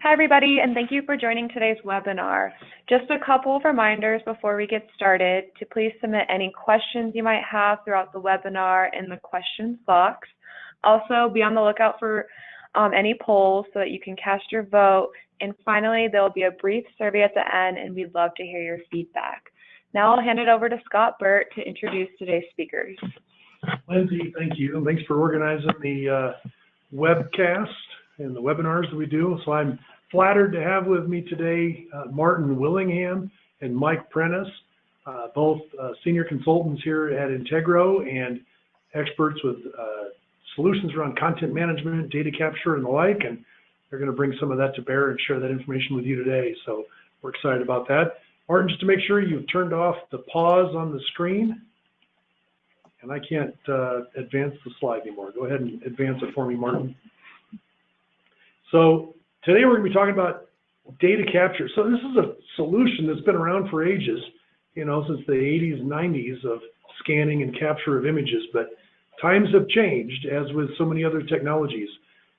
Hi, everybody, and thank you for joining today's webinar. Just a couple of reminders before we get started to please submit any questions you might have throughout the webinar in the questions box. Also, be on the lookout for any polls so that you can cast your vote. And finally, there will be a brief survey at the end, and we'd love to hear your feedback. Now I'll hand it over to Scott Burt to introduce today's speakers. Lindsay, thank you. Thanks for organizing the webcast and the webinars that we do. So I'm flattered to have with me today Martin Willingham and Mike Prentice, both senior consultants here at Integro and experts with solutions around content management, data capture, and the like. And they're going to bring some of that to bear and share that information with you today. So we're excited about that. Martin, just to make sure you've turned off the pause on the screen. And I can't advance the slide anymore. Go ahead and advance it for me, Martin. So today we're going to be talking about data capture. So this is a solution that's been around for ages, you know, since the 80s and 90s of scanning and capture of images. But times have changed, as with so many other technologies.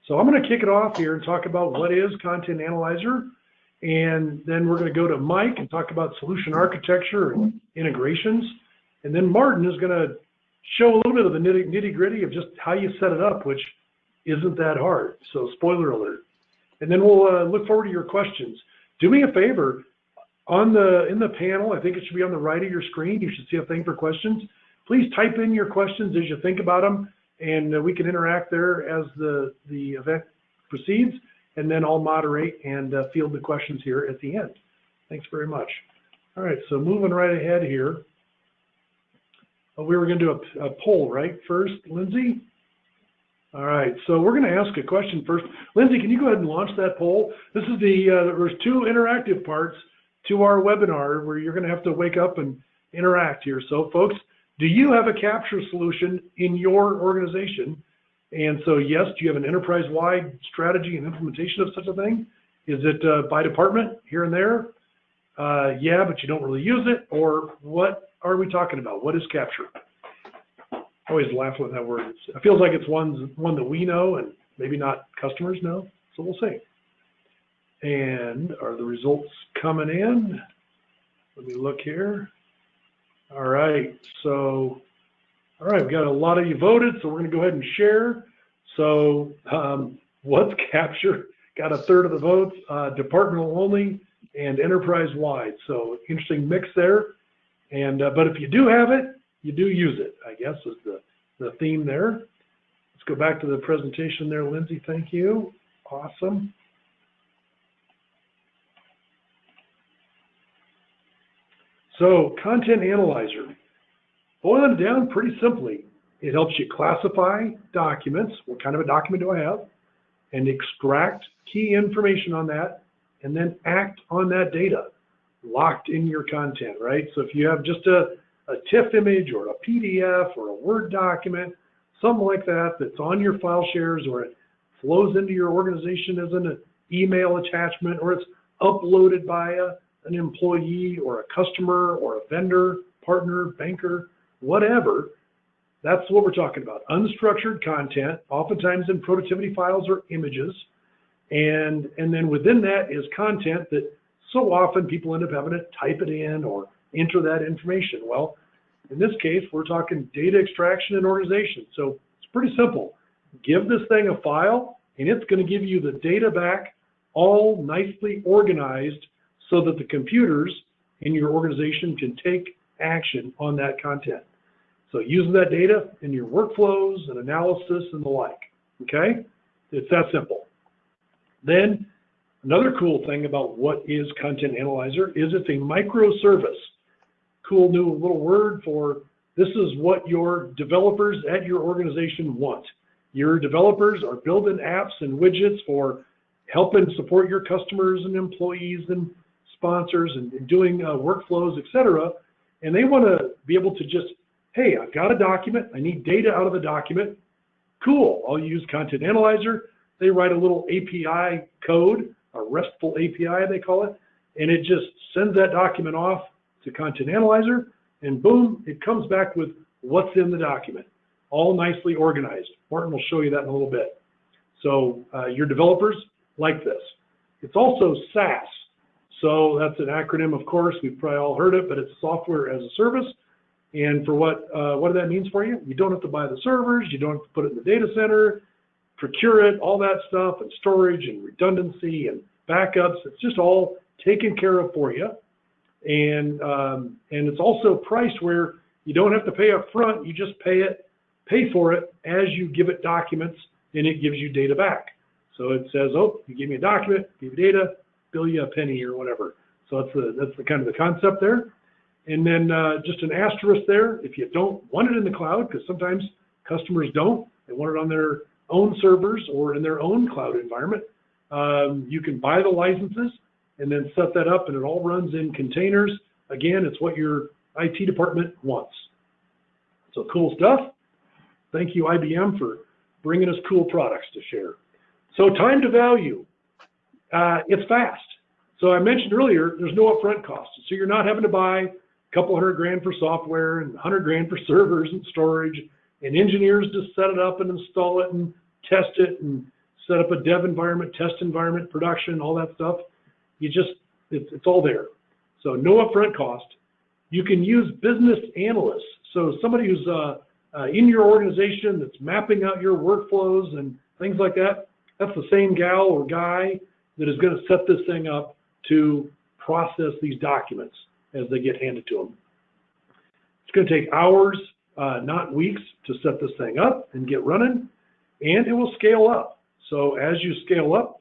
So I'm going to kick it off here and talk about what is Content Analyzer. And then we're going to go to Mike and talk about solution architecture and integrations. And then Martin is going to show a little bit of the nitty-gritty of just how you set it up, which isn't that hard. So spoiler alert. And then we'll look forward to your questions. Do me a favor, in the panel, I think it should be on the right of your screen, you should see a thing for questions. Please type in your questions as you think about them, and we can interact there as the event proceeds, and then I'll moderate and field the questions here at the end. Thanks very much. All right, so moving right ahead here. We were going to do a poll, right, first, Lindsay? All right, so we're going to ask a question first. Lindsay, can you go ahead and launch that poll? This is there's two interactive parts to our webinar where you're going to have to wake up and interact here. So folks, do you have a capture solution in your organization? And so yes, do you have an enterprise-wide strategy and implementation of such a thing? Is it by department here and there? Yeah, but you don't really use it, or what are we talking about? What is capture? I always laugh with that word. It feels like it's one that we know and maybe not customers know, so we'll see. And are the results coming in? Let me look here. All right, so, all right, we've got a lot of you voted, so we're gonna go ahead and share. So what's capture? Got a third of the votes, departmental only and enterprise-wide. So interesting mix there. And but if you do have it, you do use it, I guess, is the theme there. Let's go back to the presentation there, Lindsay. Thank you. Awesome. So, Content Analyzer. Boiling it down pretty simply, it helps you classify documents. What kind of a document do I have? And extract key information on that, and then act on that data locked in your content, right? So if you have just a TIFF image or a PDF or a Word document, something like that that's on your file shares, or it flows into your organization as an email attachment, or it's uploaded by an employee or a customer or a vendor, partner, banker, whatever, that's what we're talking about. Unstructured content, oftentimes in productivity files or images, and then within that is content that so often people end up having to type it in or enter that information. Well, in this case, we're talking data extraction and organization. So it's pretty simple. Give this thing a file, and it's going to give you the data back all nicely organized so that the computers in your organization can take action on that content. So using that data in your workflows and analysis and the like, okay? It's that simple. Then another cool thing about what is Content Analyzer is it's a microservice. Cool new little word for this is what your developers at your organization want. Your developers are building apps and widgets for helping support your customers and employees and sponsors and doing workflows, etc. And they want to be able to just, hey, I've got a document, I need data out of the document. Cool, I'll use Content Analyzer. They write a little API code, a RESTful API they call it, and it just sends that document off to Content Analyzer, and boom, it comes back with what's in the document, all nicely organized. Martin will show you that in a little bit. So your developers like this. It's also SaaS. So that's an acronym, of course. We've probably all heard it, but it's software as a service. And for what that means for you, you don't have to buy the servers, you don't have to put it in the data center, procure it, all that stuff, and storage and redundancy and backups. It's just all taken care of for you. And it's also priced where you don't have to pay up front, you just pay for it as you give it documents, and it gives you data back. So it says, oh, you give me a document, give me data, bill you a penny or whatever. So that's the kind of the concept there. And then just an asterisk there, if you don't want it in the cloud, because sometimes customers don't, they want it on their own servers or in their own cloud environment, you can buy the licenses and then set that up, and it all runs in containers. Again, it's what your IT department wants. So cool stuff. Thank you, IBM, for bringing us cool products to share. So time to value, it's fast. So I mentioned earlier, there's no upfront cost. So you're not having to buy a couple $100,000 for software and $100,000 for servers and storage and engineers to set it up and install it and test it and set up a dev environment, test environment, production, all that stuff. It's all there. So no upfront cost. You can use business analysts. So somebody who's in your organization that's mapping out your workflows and things like that, that's the same gal or guy that is going to set this thing up to process these documents as they get handed to them. It's going to take hours, not weeks, to set this thing up and get running, and it will scale up. So as you scale up,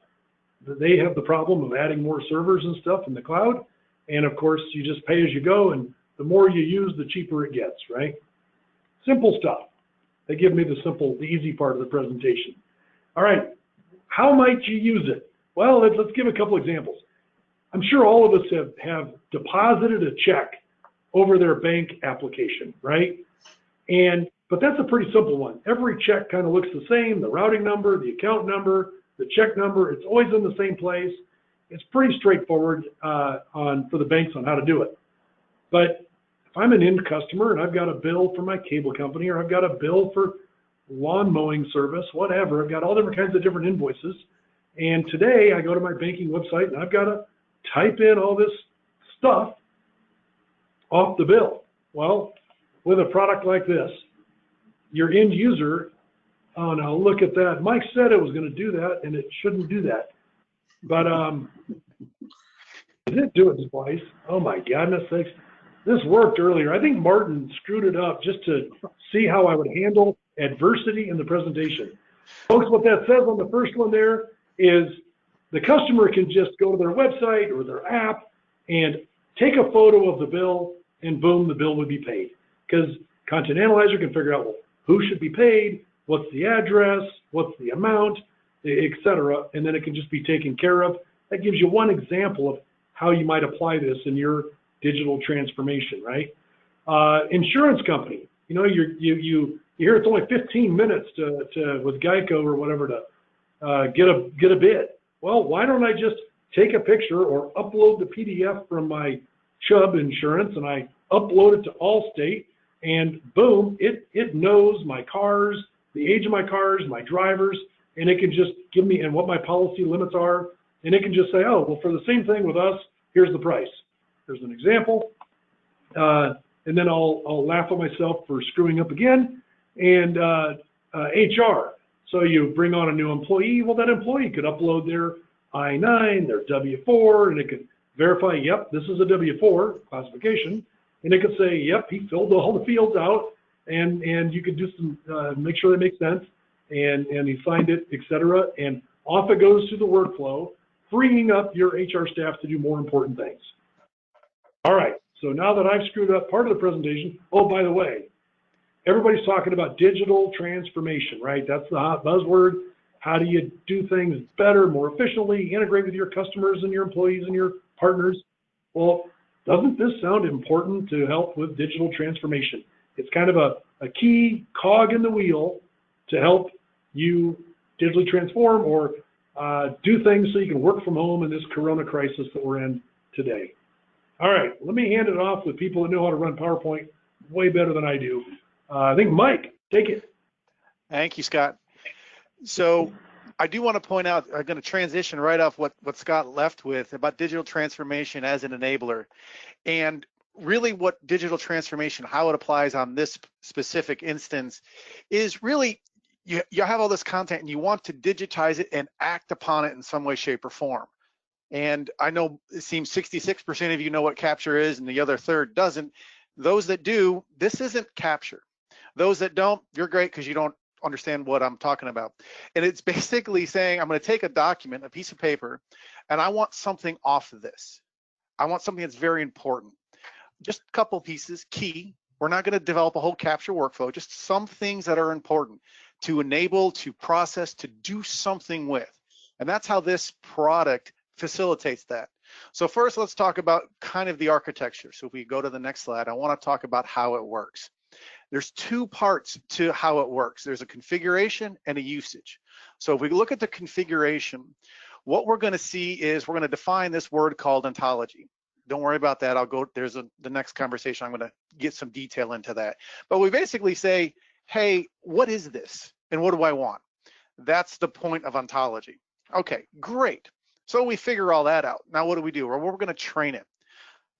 they have the problem of adding more servers and stuff in the cloud, and of course you just pay as you go, and the more you use, the cheaper it gets, right? Simple stuff. They give me the easy part of the presentation. All right, how might you use it? Well, let's give a couple examples. I'm sure all of us have deposited a check over their bank application, right? But that's a pretty simple one. Every check kind of looks the same, the routing number, the account number, the check number, it's always in the same place. It's pretty straightforward for the banks on how to do it. But if I'm an end customer and I've got a bill for my cable company, or I've got a bill for lawn mowing service, whatever, I've got all different kinds of different invoices. And today I go to my banking website and I've got to type in all this stuff off the bill. Well, with a product like this, your end user, oh no, look at that. Mike said it was going to do that and it shouldn't do that. But it did do it twice. Oh my goodness sakes. This worked earlier. I think Martin screwed it up just to see how I would handle adversity in the presentation. Folks, what that says on the first one there is the customer can just go to their website or their app and take a photo of the bill, and boom, the bill would be paid. Because Content Analyzer can figure out, well, who should be paid, what's the address, what's the amount, etc., and then it can just be taken care of. That gives you one example of how you might apply this in your digital transformation, right? Insurance company, you know, you hear it's only 15 minutes to with Geico or whatever to get a bid. Well, why don't I just take a picture or upload the PDF from my Chubb insurance and I upload it to Allstate, and boom, it knows my cars, the age of my cars, my drivers, and it can just give me and what my policy limits are, and it can just say, oh, well, for the same thing with us, here's the price. Here's an example, and then I'll laugh at myself for screwing up again. And HR, so you bring on a new employee. Well, that employee could upload their I-9, their W-4, and it could verify, yep, this is a W-4 classification, and it could say, yep, he filled all the fields out, and you could do some make sure they make sense, and he signed it, etc. And off it goes through the workflow, freeing up your HR staff to do more important things. All right, so now that I've screwed up part of the presentation, oh, by the way, everybody's talking about digital transformation, right? That's the hot buzzword. How do you do things better, more efficiently, integrate with your customers and your employees and your partners? Well, doesn't this sound important to help with digital transformation? It's kind of a key cog in the wheel to help you digitally transform or do things so you can work from home in this corona crisis that we're in today. All right, let me hand it off with people that know how to run PowerPoint way better than I do. I think Mike, take it. Thank you, Scott. So I do want to point out, I'm going to transition right off what Scott left with about digital transformation as an enabler. And really what digital transformation, how it applies on this specific instance is really, you have all this content and you want to digitize it and act upon it in some way, shape, or form. And I know it seems 66% of you know what capture is and the other third doesn't. Those that do, this isn't capture. Those that don't, you're great because you don't understand what I'm talking about. And it's basically saying, I'm going to take a document, a piece of paper, and I want something off of this. I want something that's very important. Just a couple pieces, key. We're not going to develop a whole capture workflow, just some things that are important to enable, to process, to do something with. And that's how this product facilitates that. So first, let's talk about kind of the architecture. So if we go to the next slide, I want to talk about how it works. There's two parts to how it works. There's a configuration and a usage. So if we look at the configuration, what we're going to see is we're going to define this word called ontology. Don't worry about that. I'll go, the next conversation, I'm going to get some detail into that. But we basically say, hey, what is this? And what do I want? That's the point of ontology. Okay, great. So we figure all that out. Now what do we do? Well, we're going to train it.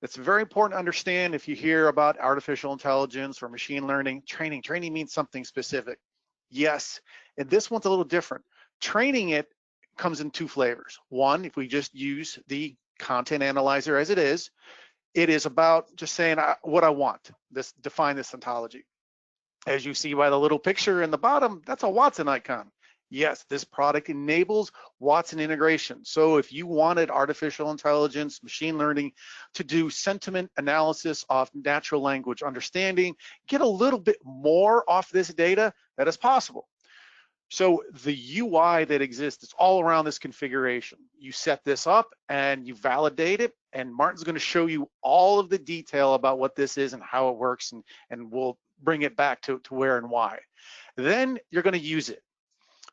It's very important to understand if you hear about artificial intelligence or machine learning, training means something specific. Yes, and this one's a little different. Training it comes in two flavors. One, if we just use the content analyzer as it is about just saying what I want, define this ontology. As you see by the little picture in the bottom, that's a Watson icon. Yes, this product enables Watson integration. So if you wanted artificial intelligence, machine learning to do sentiment analysis of natural language understanding, get a little bit more off this data, that is possible. So the UI that exists is all around this configuration. You set this up and you validate it, and Martin's going to show you all of the detail about what this is and how it works, and we'll bring it back to where and why. Then you're going to use it.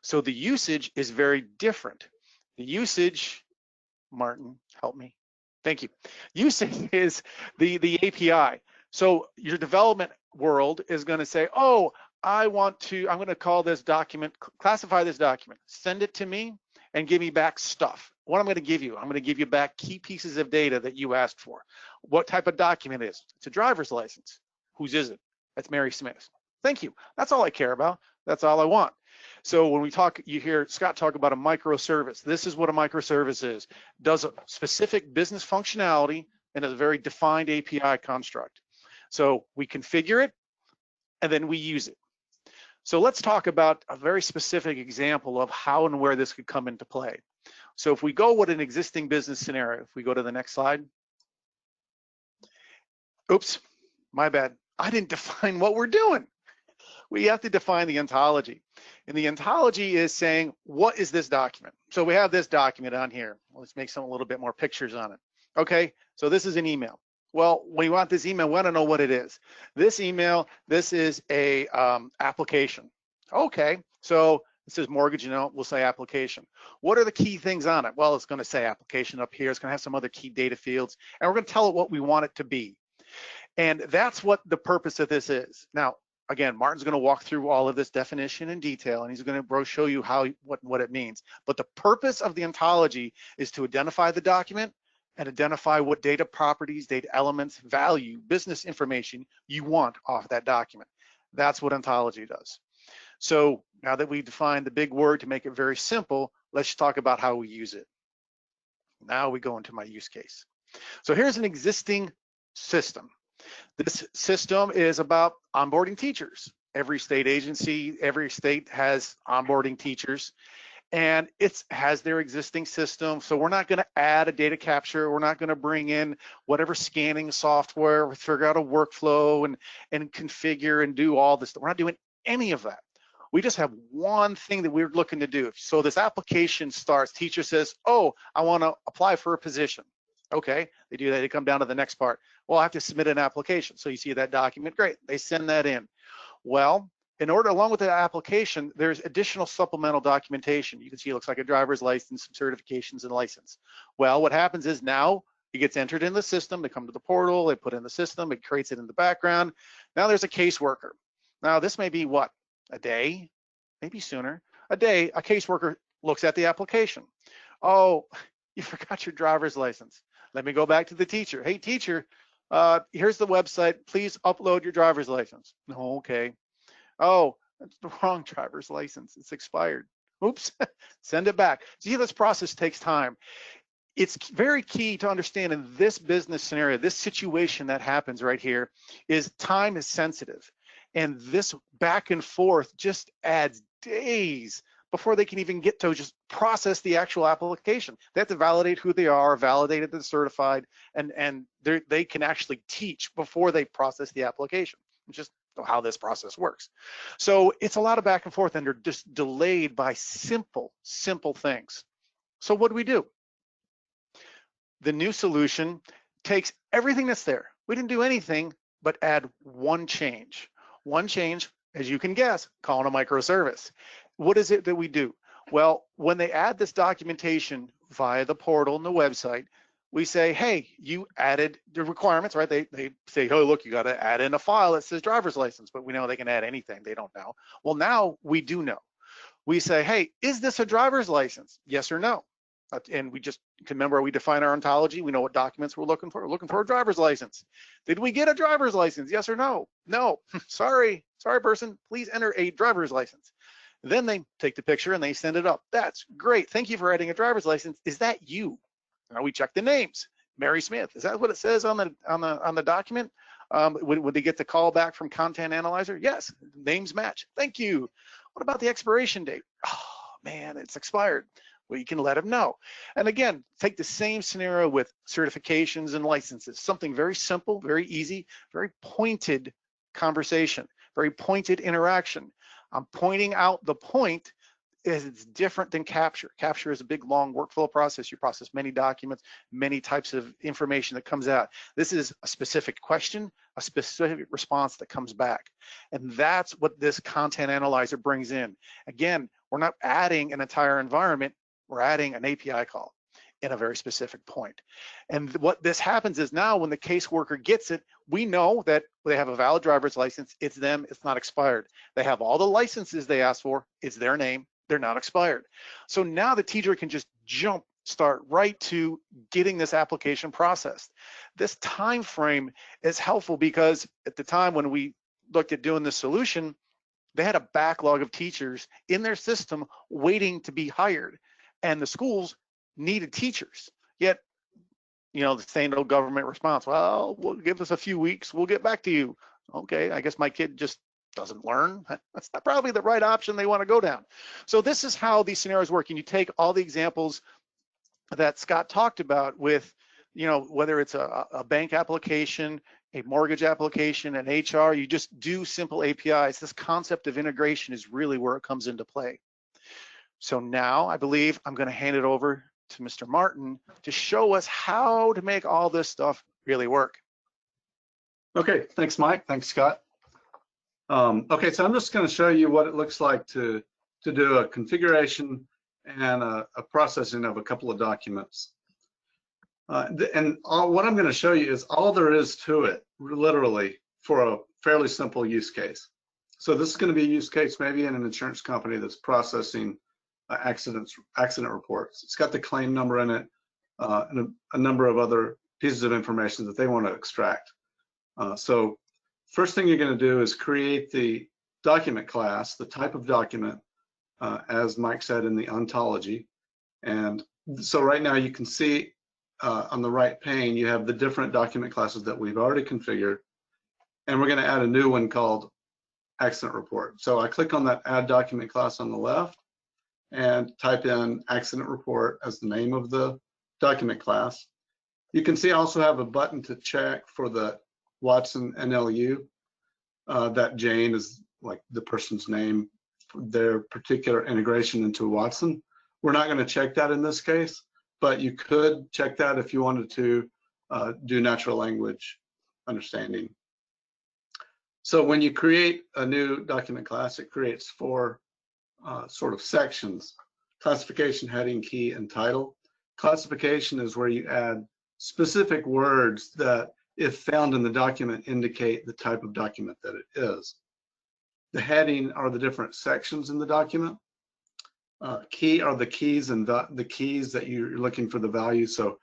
So the usage is very different. The usage, Martin, help me. Thank you. Usage is the API. So your development world is going to say, oh, I'm going to call this document, classify this document, send it to me and give me back stuff. What I'm going to give you, I'm going to give you back key pieces of data that you asked for. What type of document is? It's a driver's license. Whose is it? That's Mary Smith. Thank you. That's all I care about. That's all I want. So when we talk, you hear Scott talk about a microservice. This is what a microservice is. Does a specific business functionality in a very defined API construct. So we configure it and then we use it. So let's talk about a very specific example of how and where this could come into play. So if we go with an existing business scenario, if we go to the next slide. Oops, my bad. I didn't define what we're doing. We have to define the ontology. And the ontology is saying, what is this document? So we have this document on here. Let's make some a little bit more pictures on it. Okay, so this is an email. Well, when you want this email, we want to know what it is. This email, this is a application. Okay, so it says mortgage, you know, we'll say application. What are the key things on it? Well, it's going to say application up here. It's going to have some other key data fields, and we're going to tell it what we want it to be. And that's what the purpose of this is. Now, again, Martin's going to walk through all of this definition in detail, and he's going to show you what it means. But the purpose of the ontology is to identify the document and identify what data properties, data elements, value, business information you want off that document. That's what ontology does. So now that we defined the big word to make it very simple, let's talk about how we use it. Now we go into my use case. So here's an existing system. This system is about onboarding teachers. Every state agency, every state has onboarding teachers, and it has their existing system. So we're not going to add a data capture. We're not going to bring in whatever scanning software, figure out a workflow and configure and do all this. We're not doing any of that. We just have one thing that we're looking to do. So this application starts, teacher says, oh, I want to apply for a position. Okay, they do that, they come down to the next part. Well, I have to submit an application. So you see that document, great, they send that in. Well, in order, along with the application, there's additional supplemental documentation. You can see it looks like a driver's license, some certifications and license. Well, what happens is now it gets entered in the system, they come to the portal, they put in the system, it creates it in the background. Now there's a caseworker. Now this may be what, a day, maybe sooner. A day, a caseworker looks at the application. Oh, you forgot your driver's license. Let me go back to the teacher. Hey, teacher, here's the website. Please upload your driver's license. Oh, okay. Oh, that's the wrong driver's license. It's expired. Oops, send it back. See, this process takes time. It's very key to understand in this business scenario, this situation that happens right here, is time is sensitive. And this back and forth just adds days before they can even get to just process the actual application. They have to validate who they are, validate that they're certified, and they can actually teach before they process the application, which is how this process works. So it's a lot of back and forth, and they're just delayed by simple things. So what do? The new solution takes everything that's there. We didn't do anything but add one change. One change, as you can guess, calling a microservice. What is it that we do? Well, when they add this documentation via the portal and the website, we say, hey, you added the requirements, right? They say, oh, look, you got to add in a file that says driver's license, but we know they can add anything. They don't know. Well, now we do know. We say, hey, is this a driver's license? Yes or no? And we just can remember, we define our ontology. We know what documents we're looking for. We're looking for a driver's license. Did we get a driver's license? Yes or no? No. Sorry person, please enter a driver's license. Then they take the picture and they send it up. That's great. Thank you for adding a driver's license. Is that you? Now we check the names. Mary Smith. Is that what it says on the document? Would they get the call back from Content Analyzer? Yes. Names match. Thank you. What about the expiration date? Oh man, it's expired. Well, you can let them know. And again, take the same scenario with certifications and licenses. Something very simple, very easy, very pointed conversation, very pointed interaction. I'm pointing out the point is it's different than capture. Capture is a big, long workflow process. You process many documents, many types of information that comes out. This is a specific question, a specific response that comes back. And that's what this Content Analyzer brings in. Again, we're not adding an entire environment. We're adding an API call in a very specific point. And what this happens is now when the caseworker gets it, we know that they have a valid driver's license. It's them. It's not expired. They have all the licenses they asked for. It's their name. They're not expired. So now the teacher can just start right to getting this application processed. This time frame is helpful because at the time when we looked at doing this solution, they had a backlog of teachers in their system waiting to be hired. And the schools needed teachers, yet, the same old government response, well, we'll give us a few weeks, we'll get back to you. Okay, I guess my kid just doesn't learn. That's not probably the right option they want to go down. So this is how these scenarios work. And you take all the examples that Scott talked about with, whether it's a bank application, a mortgage application, an HR, you just do simple APIs. This concept of integration is really where it comes into play. So now I believe I'm going to hand it over to Mr. Martin to show us how to make all this stuff really work. Okay, thanks, Mike. Thanks, Scott. Okay, so I'm just going to show you what it looks like to do a configuration and a processing of a couple of documents. And what I'm going to show you is all there is to it, literally, for a fairly simple use case. So this is going to be a use case maybe in an insurance company that's processing accident reports. It's got the claim number in it and a number of other pieces of information that they want to extract. So first thing you're going to do is create the document class, the type of document, as Mike said, in the ontology. And so right now you can see on the right pane, you have the different document classes that we've already configured. And we're going to add a new one called accident report. So I click on that add document class on the left and type in accident report as the name of the document class. You can see I also have a button to check for the Watson NLU. That Jane is like the person's name, their particular integration into Watson. We're not going to check that in this case, but you could check that if you wanted to do natural language understanding. So when you create a new document class, it creates four sort of sections: classification, heading, key, and title. Classification is where you add specific words that, if found in the document, indicate the type of document that it is. The heading are the different sections in the document. key are the keys and the keys that you're looking for the value. So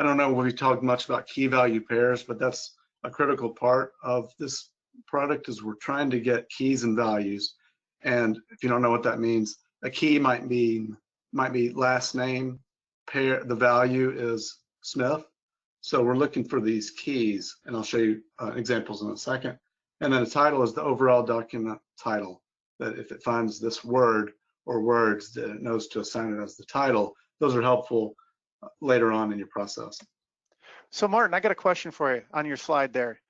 I don't know if we talked much about key value pairs, but that's a critical part of this product is we're trying to get keys and values. And if you don't know what that means, a key might be last name, pair, the value is Smith. So we're looking for these keys, and I'll show you examples in a second. And then a title is the overall document title, that if it finds this word or words that it knows to assign it as the title. Those are helpful later on in your process. So Martin, I got a question for you on your slide there.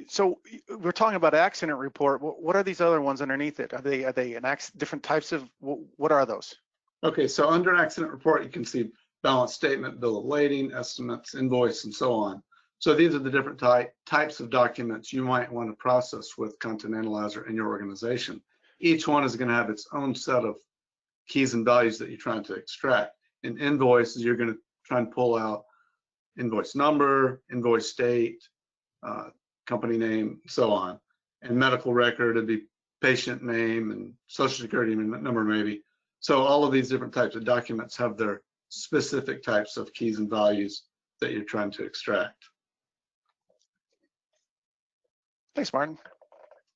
So we're talking about accident report. What are these other ones underneath it? Are they different types of, what are those? Okay, so under accident report, you can see balance statement, bill of lading, estimates, invoice, and so on. So these are the different types of documents you might want to process with Content Analyzer in your organization. Each one is going to have its own set of keys and values that you're trying to extract. In invoices, you're going to try and pull out invoice number, invoice date, company name, so on. And medical record, it'd be patient name and social security number maybe. So all of these different types of documents have their specific types of keys and values that you're trying to extract. Thanks, Martin.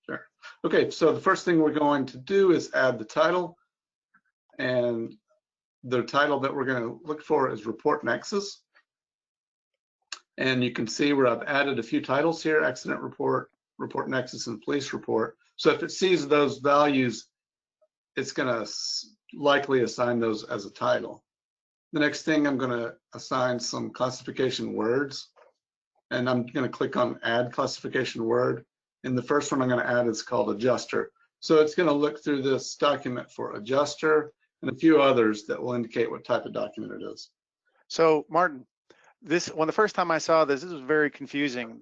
Sure. Okay, so the first thing we're going to do is add the title. And the title that we're going to look for is Report Nexus. And you can see where I've added a few titles here: Accident Report, Report Nexus, and Police Report. So if it sees those values, it's going to likely assign those as a title. The next thing, I'm going to assign some classification words. And I'm going to click on Add Classification Word. And the first one I'm going to add is called Adjuster. So it's going to look through this document for Adjuster and a few others that will indicate what type of document it is. So Martin, when the first time I saw this was very confusing.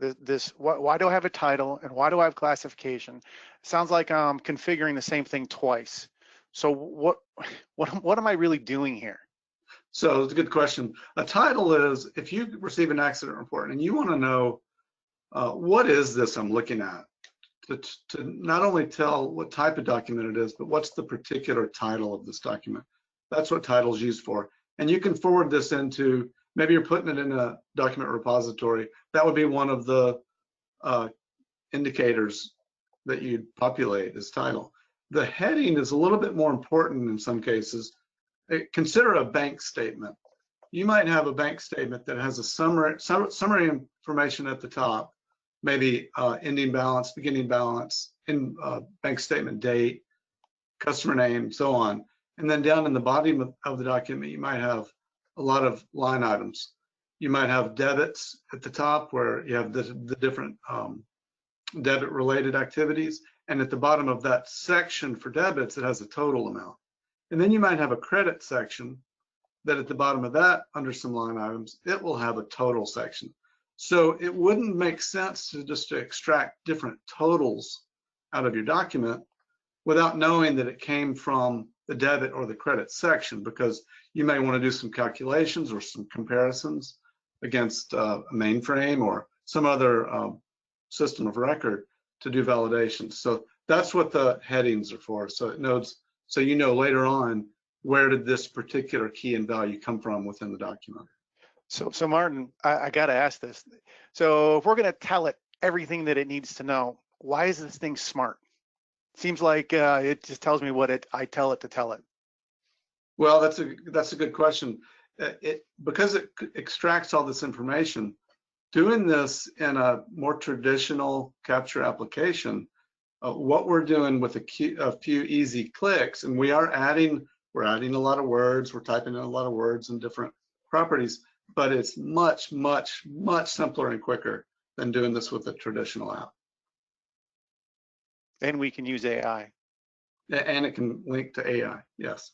Why do I have a title and why do I have classification? It sounds like I'm configuring the same thing twice. So what am I really doing here? So it's a good question. A title is, if you receive an accident report and you want to know what is this I'm looking at, to not only tell what type of document it is, but what's the particular title of this document. That's what title is used for. And you can forward this into, maybe you're putting it in a document repository. That would be one of the indicators that you'd populate as title. The heading is a little bit more important in some cases. Consider a bank statement. You might have a bank statement that has a summary information at the top, maybe ending balance, beginning balance, in bank statement date, customer name, so on. And then down in the body of the document, you might have a lot of line items. You might have debits at the top where you have the different debit related activities. And at the bottom of that section for debits, it has a total amount. And then you might have a credit section that at the bottom of that, under some line items, it will have a total section. So it wouldn't make sense to just extract different totals out of your document without knowing that it came from the debit or the credit section, because you may want to do some calculations or some comparisons against a mainframe or some other system of record to do validations. So that's what the headings are for. So it knows, so you know later on, where did this particular key and value come from within the document. So Martin, I got to ask this. So if we're going to tell it everything that it needs to know, why is this thing smart? Seems like it just tells me what I tell it to tell it. Well, that's a good question. Because it extracts all this information, doing this in a more traditional capture application, what we're doing with a few easy clicks, and we're adding a lot of words, we're typing in a lot of words and different properties, but it's much, much, much simpler and quicker than doing this with a traditional app. And we can use AI. And it can link to AI, yes.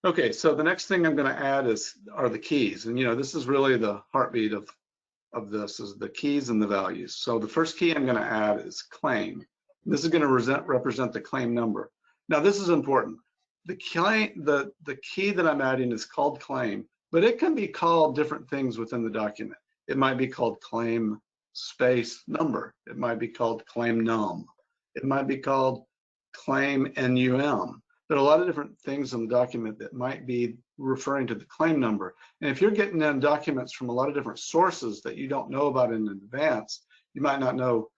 Okay, so the next thing I'm going to add are the keys. And this is really the heartbeat of this, is the keys and the values. So the first key I'm going to add is claim. This is going to represent the claim number. Now this is important. The key that I'm adding is called claim, but it can be called different things within the document. It might be called claim space number. It might be called claim num. It might be called claim NUM. there are a lot of different things in the document that might be referring to the claim number. And if you're getting in documents from a lot of different sources that you don't know about in advance, you might not know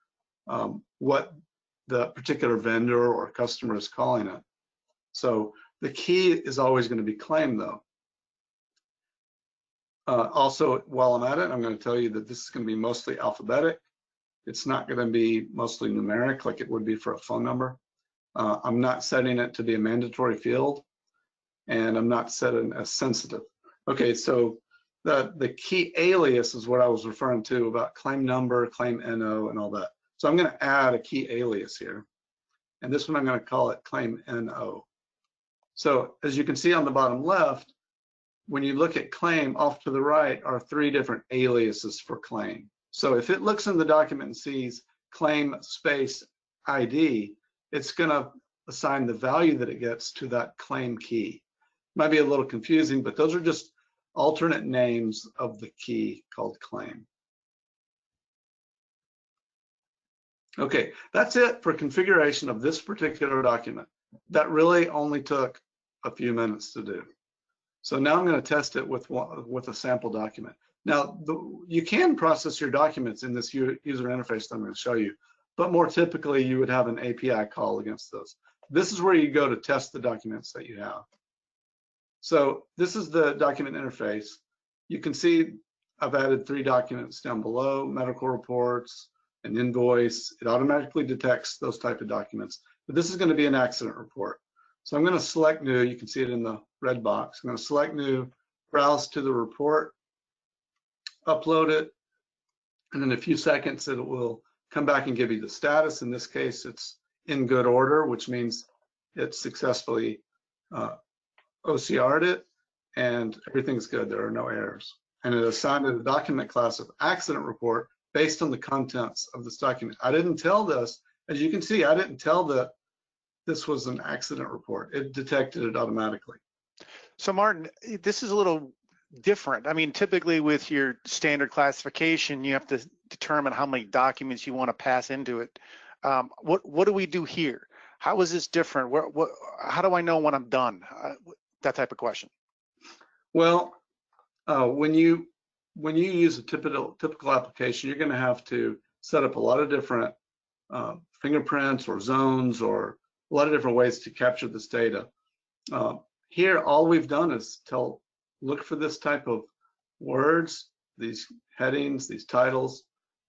what the particular vendor or customer is calling it. So the key is always going to be claim, though. Also, while I'm at it, I'm going to tell you that this is going to be mostly alphabetic. It's not going to be mostly numeric like it would be for a phone number. I'm not setting it to be a mandatory field, and I'm not setting as sensitive. Okay, so the key alias is what I was referring to about claim number, claim NO, and all that. So I'm going to add a key alias here, and this one I'm going to call it claim NO. So as you can see on the bottom left, when you look at claim, off to the right are 3 different aliases for claim. So if it looks in the document and sees claim space ID, it's going to assign the value that it gets to that claim key. Might be a little confusing, but those are just alternate names of the key called claim. Okay, that's it for configuration of this particular document. That really only took a few minutes to do. So now I'm going to test it with a sample document. Now, you can process your documents in this user interface that I'm going to show you, but more typically you would have an API call against those. This is where you go to test the documents that you have. So this is the document interface. You can see I've added 3 documents down below: medical reports, an invoice. It automatically detects those type of documents. But this is going to be an accident report. So I'm going to select new. You can see it in the red box. I'm going to select new, browse to the report, upload it, and in a few seconds it will come back and give you the status. In this case, it's in good order, which means it successfully OCR'd it, and everything's good. There are no errors. And it assigned it a document class of accident report based on the contents of this document. I didn't tell this, as you can see, I didn't tell that this was an accident report. It detected it automatically. So Martin, this is a little different. I mean, typically with your standard classification, you have to determine how many documents you want to pass into it. What do we do here? How is this different? How do I know when I'm done? That type of question. Well, when you use a typical application, you're going to have to set up a lot of different fingerprints or zones or a lot of different ways to capture this data. Here, all we've done is look for this type of words, these headings, these titles,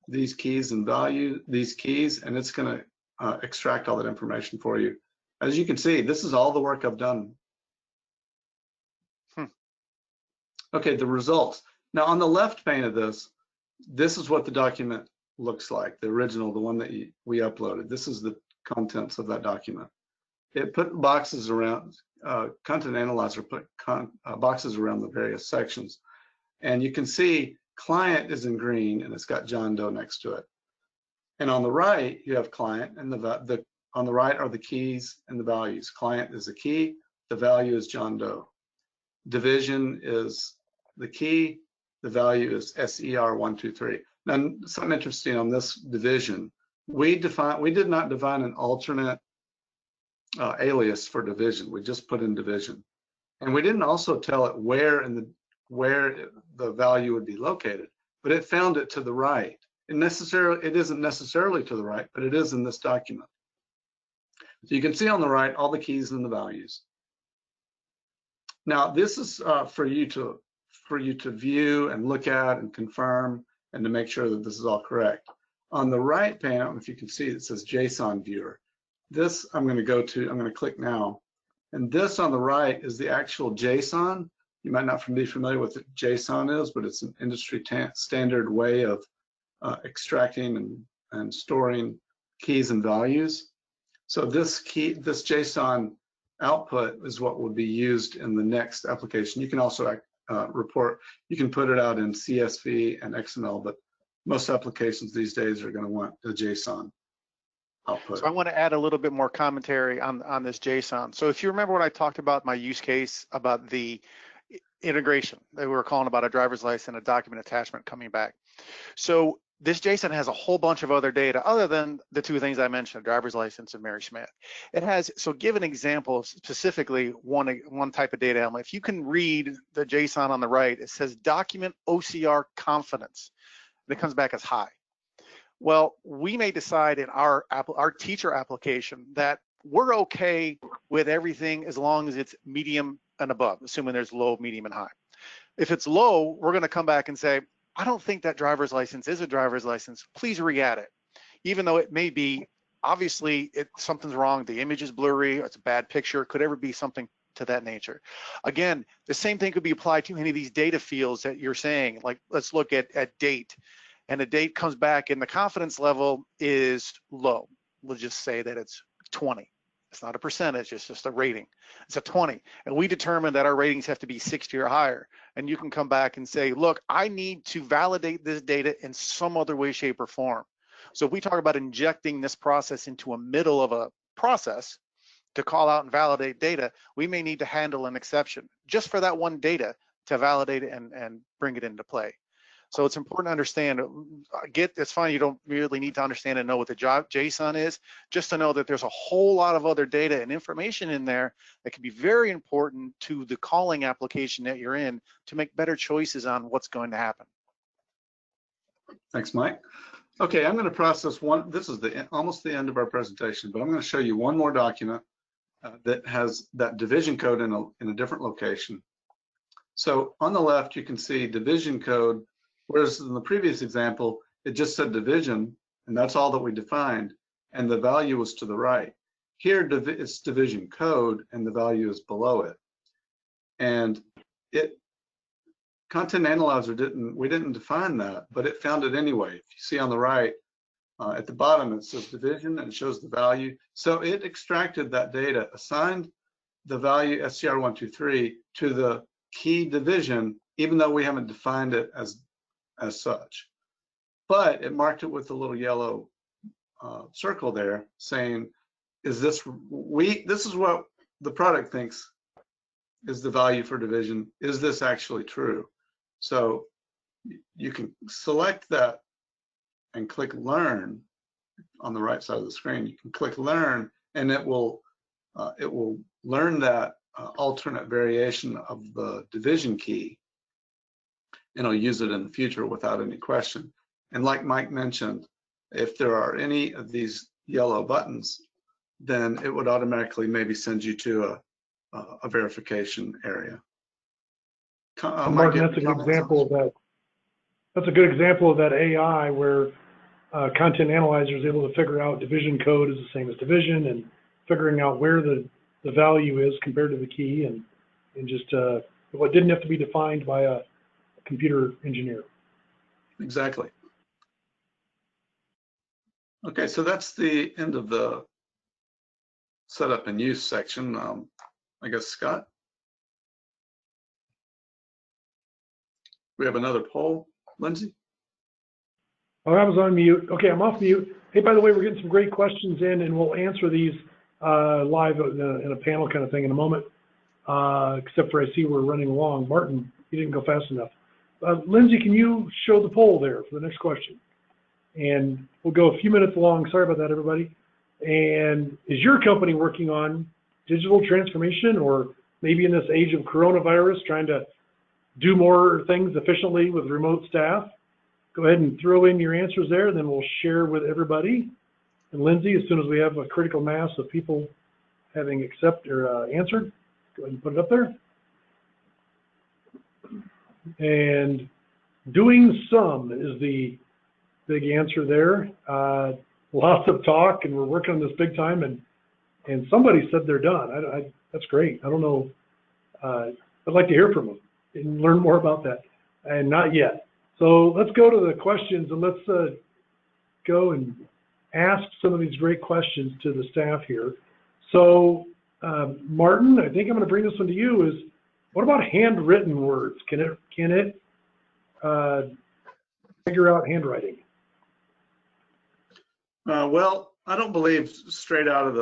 these keys and value, these keys, and it's going to extract all that information for you. As you can see, this is all the work I've done. Okay, the results. Now on the left pane of this is what the document looks like, the original, the one that we uploaded. This is the contents of that document. It put boxes around, Content Analyzer put boxes around the various sections. And you can see client is in green and it's got John Doe next to it. And on the right, you have client, and on the right are the keys and the values. Client is the key, the value is John Doe. Division is the key, the value is SER123. Now, something interesting on this division, we did not define an alternate alias for division. We just put in division, and we didn't also tell it where the value would be located, but it found it to the right. It isn't necessarily to the right, but it is in this document. So you can see on the right all the keys and the values. Now this is for you to view and look at and confirm and to make sure that this is all correct. On the right pane, I don't know if you can see, it says JSON viewer. This I'm going to click now, and this on the right is the actual JSON. You might not be familiar with what JSON is, but it's an industry standard way of extracting and storing keys and values. So this JSON output is what will be used in the next application. You can also you can put it out in CSV and XML, but most applications these days are going to want the JSON output. So I want to add a little bit more commentary on this JSON. So if you remember when I talked about my use case about the integration that we were calling about a driver's license and a document attachment coming back. So this JSON has a whole bunch of other data other than the two things I mentioned, driver's license and Mary Schmidt. It has, so give an example of specifically one type of data element. If you can read the JSON on the right, it says document OCR confidence, and it comes back as high. Well, we may decide in our teacher application that we're okay with everything as long as it's medium and above, assuming there's low, medium, and high. If it's low, we're gonna come back and say, I don't think that driver's license is a driver's license. Please re-add it. Even though it may be, obviously, something's wrong. The image is blurry, it's a bad picture, could ever be something to that nature. Again, the same thing could be applied to any of these data fields that you're saying, like let's look at date. And the date comes back and the confidence level is low. We'll just say that it's 20. It's not a percentage, it's just a rating. It's a 20. And we determine that our ratings have to be 60 or higher. And you can come back and say, look, I need to validate this data in some other way, shape, or form. So if we talk about injecting this process into a middle of a process to call out and validate data, we may need to handle an exception just for that one data to validate it and bring it into play. So it's important to understand, it's fine, you don't really need to understand and know what the JSON is, just to know that there's a whole lot of other data and information in there that can be very important to the calling application that you're in to make better choices on what's going to happen. Thanks, Mike. Okay, I'm going to process one. This is almost the end of our presentation, but I'm going to show you one more document that has that division code in a different location. So on the left, you can see division code, whereas in the previous example, it just said division, and that's all that we defined, and the value was to the right. Here, it's division code, and the value is below it. And Content Analyzer we didn't define that, but it found it anyway. If you see on the right, at the bottom, it says division, and it shows the value. So it extracted that data, assigned the value SCR123 to the key division, even though we haven't defined it as such. But it marked it with a little yellow circle there saying, this is what the product thinks is the value for division. Is this actually true? So you can select that and click learn on the right side of the screen. You can click learn, and it will learn that alternate variation of the division key, and it'll use it in the future without any question. And like Mike mentioned, if there are any of these yellow buttons, then it would automatically maybe send you to a verification area. Martin, that's a good example of that. That's a good example of that AI where Content Analyzer is able to figure out division code is the same as division, and figuring out where the value is compared to the key, and just what didn't have to be defined by a computer engineer. Exactly. Okay, so that's the end of the setup and use section. I guess, Scott? We have another poll, Lindsay? Oh, I was on mute. Okay, I'm off mute. Hey, by the way, we're getting some great questions in, and we'll answer these live in a panel kind of thing in a moment, except for I see we're running along. Martin, you didn't go fast enough. Lindsay, can you show the poll there for the next question? And we'll go a few minutes long. Sorry about that, everybody. And is your company working on digital transformation, or maybe in this age of coronavirus, trying to do more things efficiently with remote staff? Go ahead and throw in your answers there, and then we'll share with everybody. And Lindsay, as soon as we have a critical mass of people having accepted or answered, go ahead and put it up there. And doing some is the big answer there. Lots of talk, and we're working on this big time, and somebody said they're done. That's great. I don't know. I'd like to hear from them and learn more about that, and not yet. So let's go to the questions, and let's go and ask some of these great questions to the staff here. So Martin, I think I'm going to bring this one to you. Is what about handwritten words? Can it figure out handwriting? Well, I don't believe straight out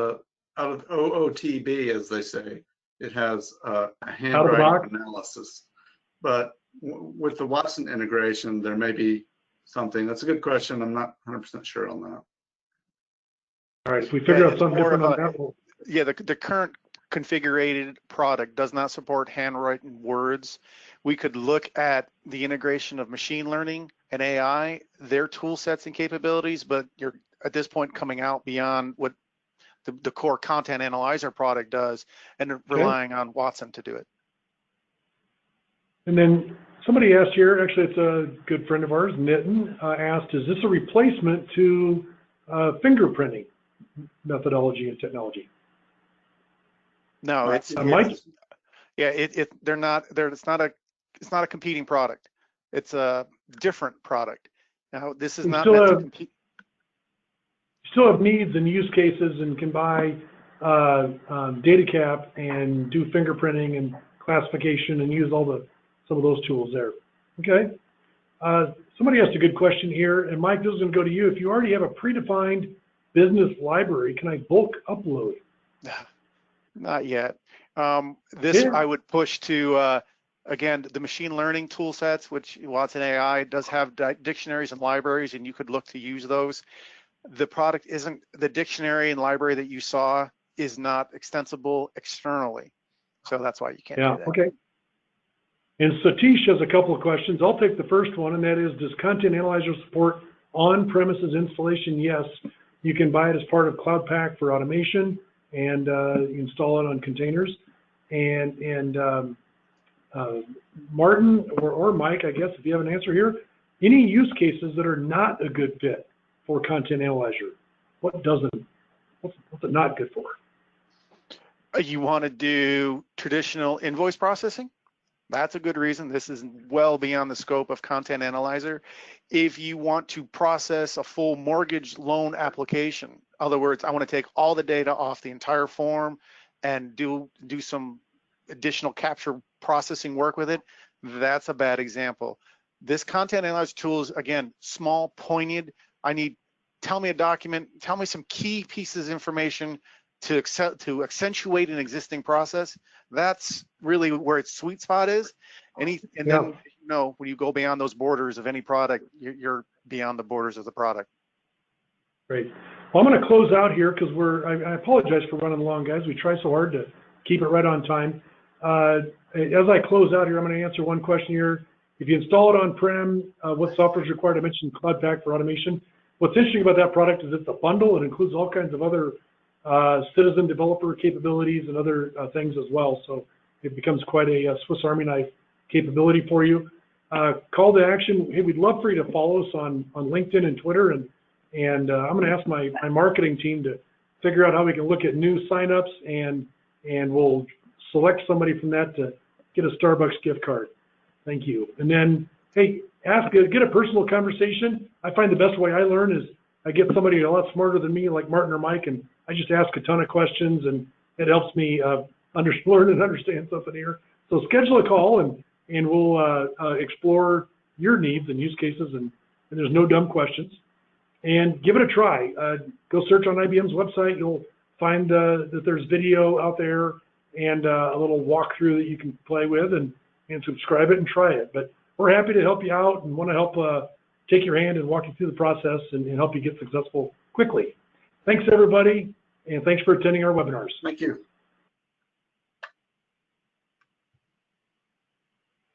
of OOTB, as they say, it has a handwriting analysis. But with the Watson integration, there may be something? That's a good question. I'm not 100% sure on that. All right, if we figure out something different on that, yeah, the current configured product does not support handwritten words. We could look at the integration of machine learning and AI, their tool sets and capabilities, but you're at this point coming out beyond what the core content analyzer product does and relying on Watson to do it. And then somebody asked here, actually it's a good friend of ours, Nitin, asked, is this a replacement to fingerprinting methodology and technology? No, it's not a competing product. It's a different product. Now, this is not meant to compete. You still have needs and use cases and can buy data cap and do fingerprinting and classification and use some of those tools there. Okay. Somebody asked a good question here, and Mike, this is going to go to you. If you already have a predefined business library, can I bulk upload? Not yet. I would push to, again, the machine learning tool sets, which Watson AI does have dictionaries and libraries, and you could look to use those. The product isn't, the dictionary and library that you saw is not extensible externally. So that's why you can't do that. Okay. And Satish has a couple of questions. I'll take the first one, and that is, does Content Analyzer support on-premises installation? Yes. You can buy it as part of Cloud Pak for automation and install it on containers. And Martin or Mike, I guess, if you have an answer here, any use cases that are not a good fit for Content Analyzer? What's it not good for? You want to do traditional invoice processing? That's a good reason. This is well beyond the scope of Content Analyzer. If you want to process a full mortgage loan application, in other words, I want to take all the data off the entire form and do some additional capture processing work with it, that's a bad example. This Content Analyzer tool is, again, small, pointed. Tell me a document, tell me some key pieces of information to accentuate an existing process. That's really where its sweet spot is. Then, when you go beyond those borders of any product, you're beyond the borders of the product. Great. Well, I'm going to close out here because I apologize for running long, guys. We try so hard to keep it right on time. As I close out here, I'm going to answer one question here. If you install it on-prem, what software is required? I mentioned Cloud Pak for automation. What's interesting about that product is it's a bundle. It includes all kinds of other citizen developer capabilities and other things as well. So it becomes quite a Swiss Army knife capability for you. Call to action. Hey, we'd love for you to follow us on LinkedIn and Twitter. And I'm going to ask my marketing team to figure out how we can look at new signups, and we'll select somebody from that to get a Starbucks gift card. Thank you. And then, hey, get a personal conversation. I find the best way I learn is I get somebody a lot smarter than me, like Martin or Mike, and I just ask a ton of questions, and it helps me learn and understand something here. So schedule a call, and we'll explore your needs and use cases, and there's no dumb questions. And give it a try. Go search on IBM's website. You'll find that there's video out there and a little walkthrough that you can play with and subscribe it and try it. But we're happy to help you out and want to help take your hand and walk you through the process and help you get successful quickly. Thanks, everybody, and thanks for attending our webinars. Thank you.